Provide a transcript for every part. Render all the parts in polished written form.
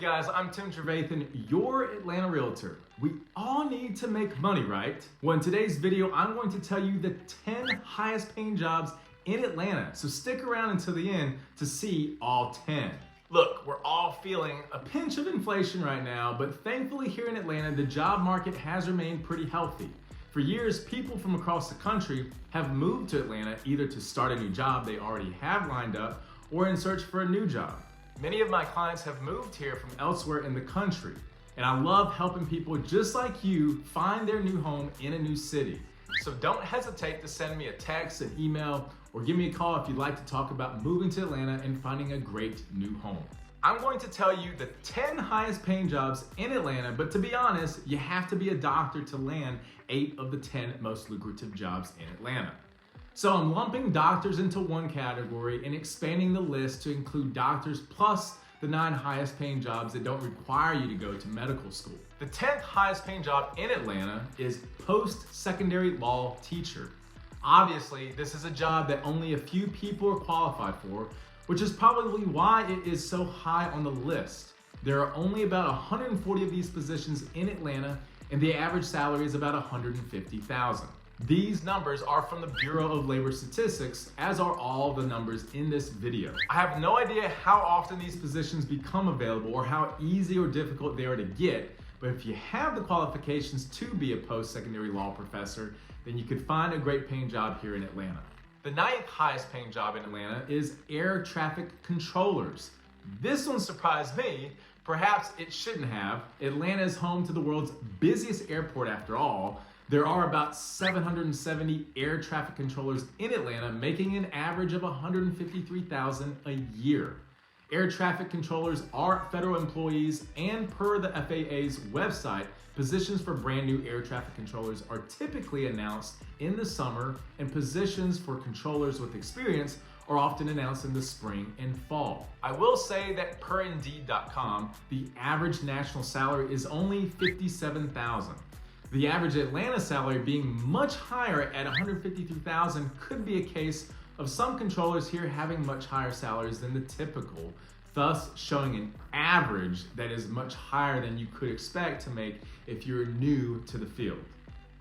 guys? I'm Tim Trevathan, your Atlanta Realtor. We all need to make money, right? Well, in today's video, I'm going to tell you the 10 highest paying jobs in Atlanta. So stick around until the end to see all 10. Look, we're all feeling a pinch of inflation right now, but thankfully here in Atlanta, the job market has remained pretty healthy. For years, people from across the country have moved to Atlanta either to start a new job they already have lined up or in search for a new job. Many of my clients have moved here from elsewhere in the country, and I love helping people just like you find their new home in a new city. So don't hesitate to send me a text, an email, or give me a call if you'd like to talk about moving to Atlanta and finding a great new home. I'm going to tell you the 10 highest paying jobs in Atlanta, but to be honest, you have to be a doctor to land 8 of the 10 most lucrative jobs in Atlanta. So I'm lumping doctors into one category and expanding the list to include doctors plus the 9 highest paying jobs that don't require you to go to medical school. The 10th highest paying job in Atlanta is post-secondary law teacher. Obviously, this is a job that only a few people are qualified for, which is probably why it is so high on the list. There are only about 140 of these positions in Atlanta, and the average salary is about $150,000. These numbers are from the Bureau of Labor Statistics, as are all the numbers in this video. I have no idea how often these positions become available or how easy or difficult they are to get, but if you have the qualifications to be a post-secondary law professor, then you could find a great paying job here in Atlanta. The 9th highest paying job in Atlanta is air traffic controllers. This one surprised me. Perhaps it shouldn't have. Atlanta is home to the world's busiest airport after all. There are about 770 air traffic controllers in Atlanta, making an average of $153,000 a year. Air traffic controllers are federal employees, and per the FAA's website, positions for brand new air traffic controllers are typically announced in the summer, and positions for controllers with experience are often announced in the spring and fall. I will say that per Indeed.com, the average national salary is only $57,000. The average Atlanta salary being much higher at $153,000 could be a case of some controllers here having much higher salaries than the typical, thus showing an average that is much higher than you could expect to make if you're new to the field.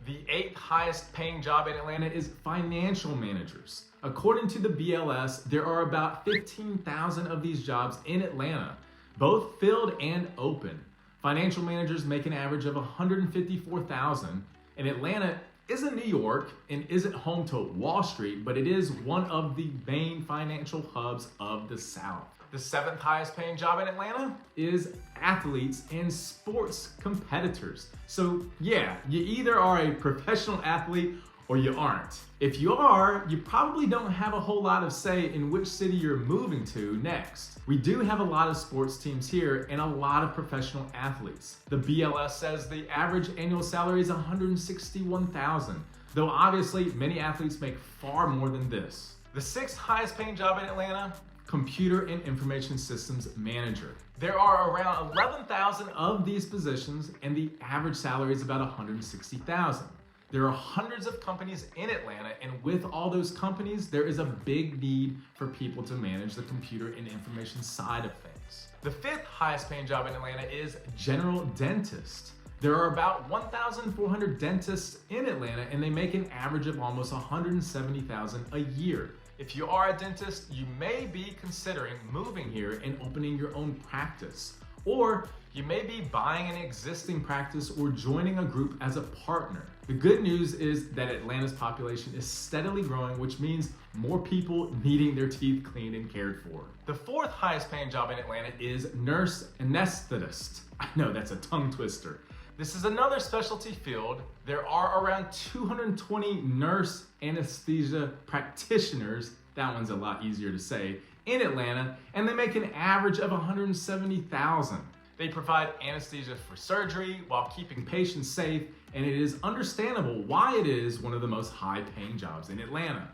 The 8th highest paying job in Atlanta is financial managers. According to the BLS, there are about 15,000 of these jobs in Atlanta, both filled and open. Financial managers make an average of $154,000, and Atlanta isn't New York and isn't home to Wall Street, but it is one of the main financial hubs of the South. The 7th highest paying job in Atlanta is athletes and sports competitors. So yeah, you either are a professional athlete or you aren't. If you are, you probably don't have a whole lot of say in which city you're moving to next. We do have a lot of sports teams here and a lot of professional athletes. The BLS says the average annual salary is $161,000, though obviously many athletes make far more than this. The 6th highest paying job in Atlanta, computer and information systems manager. There are around 11,000 of these positions, and the average salary is about $160,000. There are hundreds of companies in Atlanta, and with all those companies, there is a big need for people to manage the computer and information side of things. The 5th highest paying job in Atlanta is general dentist. There are about 1,400 dentists in Atlanta, and they make an average of almost $170,000 a year. If you are a dentist, you may be considering moving here and opening your own practice. Or you may be buying an existing practice or joining a group as a partner. The good news is that Atlanta's population is steadily growing, which means more people needing their teeth cleaned and cared for. The 4th highest paying job in Atlanta is nurse anesthetist. I know, that's a tongue twister. This is another specialty field. There are around 220 nurse anesthesia practitioners, that one's a lot easier to say, in Atlanta, and they make an average of $170,000. They provide anesthesia for surgery while keeping patients safe, and it is understandable why it is one of the most high-paying jobs in Atlanta.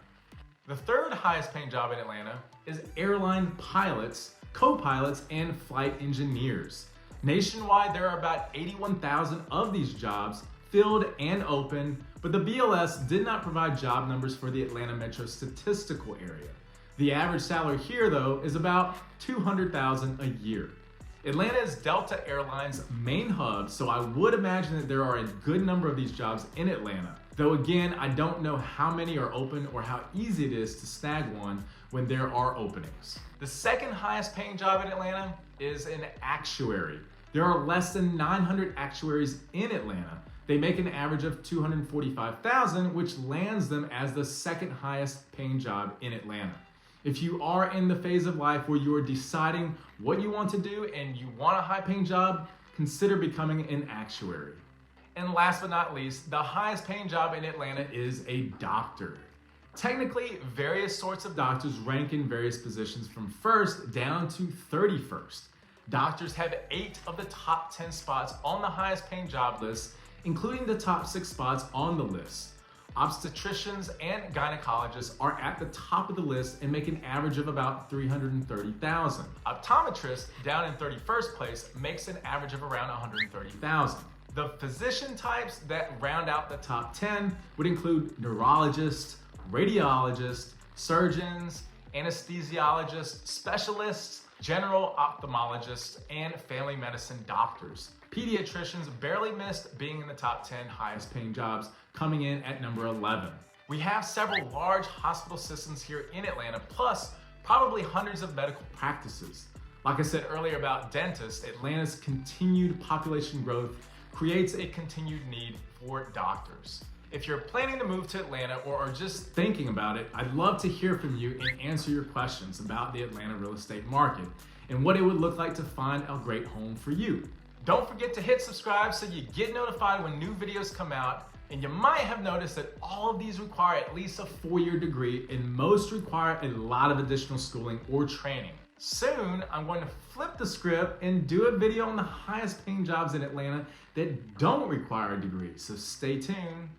The 3rd highest paying job in Atlanta is airline pilots, co-pilots, and flight engineers. Nationwide, there are about 81,000 of these jobs filled and open, but the BLS did not provide job numbers for the Atlanta metro statistical area. The average salary here, though, is about $200,000 a year. Atlanta is Delta Airlines' main hub, so I would imagine that there are a good number of these jobs in Atlanta. Though again, I don't know how many are open or how easy it is to snag one when there are openings. The second highest paying job in Atlanta is an actuary. There are less than 900 actuaries in Atlanta. They make an average of $245,000, which lands them as the second highest paying job in Atlanta. If you are in the phase of life where you are deciding what you want to do and you want a high paying job, consider becoming an actuary. And last but not least, the highest paying job in Atlanta is a doctor. Technically, various sorts of doctors rank in various positions from first down to 31st. Doctors have 8 of the top 10 spots on the highest paying job list, including the top 6 spots on the list. Obstetricians and gynecologists are at the top of the list and make an average of about $330,000. Optometrist, down in 31st place, makes an average of around $130,000. The physician types that round out the top 10 would include neurologists, radiologists, surgeons, anesthesiologists, specialists, general ophthalmologists, and family medicine doctors. Pediatricians barely missed being in the top 10 highest paying jobs, coming in at number 11. We have several large hospital systems here in Atlanta, plus probably hundreds of medical practices. Like I said earlier about dentists, Atlanta's continued population growth creates a continued need for doctors. If you're planning to move to Atlanta or are just thinking about it, I'd love to hear from you and answer your questions about the Atlanta real estate market and what it would look like to find a great home for you. Don't forget to hit subscribe so you get notified when new videos come out. And you might have noticed that all of these require at least a 4-year degree, and most require a lot of additional schooling or training. Soon, I'm going to flip the script and do a video on the highest paying jobs in Atlanta that don't require a degree, so stay tuned.